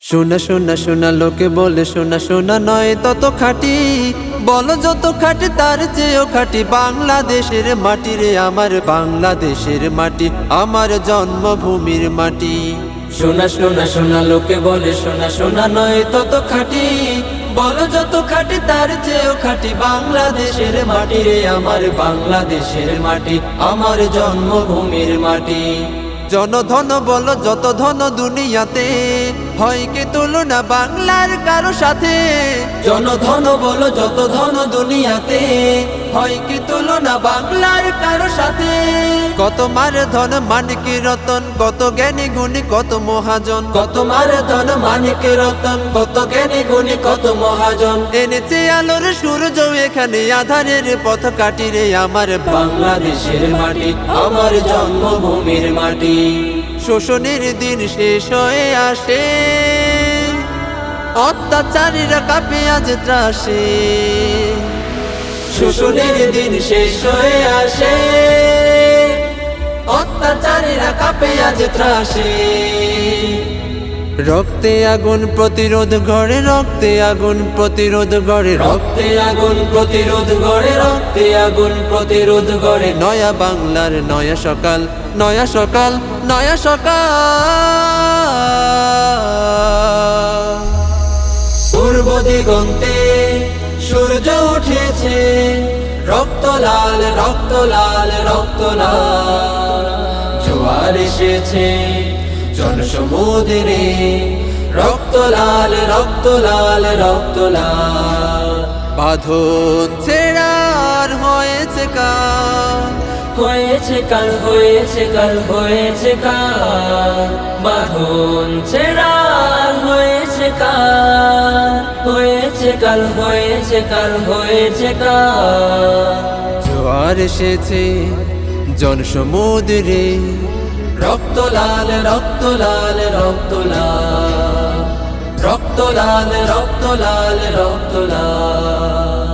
শোনা শোনা শোনা লোকে বলে শোনা শোনা নয় তত খাঁটি, বলো যত খাঁটি তার চেয়েও খাঁটি বাংলাদেশের মাটি রে, আমার বাংলাদেশের মাটি, আমার জন্মভূমির মাটি। শোনা শোনা শোনা লোকে বলে শোনা শোনা নয় তত খাঁটি, বলো যত খাঁটি তার চেয়েও খাঁটি বাংলাদেশের মাটি রে, আমার বাংলাদেশের মাটি, আমার জন্মভূমির মাটি। জনধন বলো যত ধন দুনিয়াতে, হয় কি তুলনা বাংলার কারো সাথে? জনধন বলো যত ধন দুনিয়াতে, হয় কি তুলনা বাংলার কারো সাথে? কত মার ধন মানিক রতন, কত জ্ঞানী গুণী কত মহাজন, কত মার ধন মানিক রতন, কত জ্ঞানী গুণী কত মহাজন। এনেছে আলোর সূর্য এখানে, আধারের পথ কাটি রে, আমার বাংলাদেশের মাটি, আমার জন্মভূমির মাটি। শোষণের দিন শেষ হয়ে আসে, অত্যাচারীরা কাঁপে আজ ত্রাসে। শোষণের দিন শেষ হয়ে আসে, অত্যাচারীরা কাঁপে আজ ত্রাসে। রক্তে আগুন প্রতিরোধ গড়ে, রক্তে আগুন প্রতিরোধ গড়ে, রক্তে আগুন প্রতিরোধ গড়ে, রক্তে আগুন প্রতিরোধ গড়ে। নয়া বাংলার নয়া সকাল, নয়া সকাল, নয়া সকাল। পূর্ব দিগন্তে সূর্য উঠেছে, রক্ত লাল, রক্ত লাল, রক্ত লাল। জোয়ার এসেছে জনসমুদ্রে, রক্ত লাল, রক্ত লাল, রক্ত লাল। বাঁধন ছেড়ার হয়েছে কাল, হয়েছে কাল, হয়েছে কাল, হয়েছে কাল। বাঁধন ছেড়ার হয়েছে কাল, হয়েছে কাল, হয়েছে কাল, হয়েছে কাল। জোয়ার এসেছে জনসমুদ্রে, রক্ত লাল, রক্ত লাল, রক্ত লাল, রক্ত লাল, রক্ত লাল, রক্ত লাল।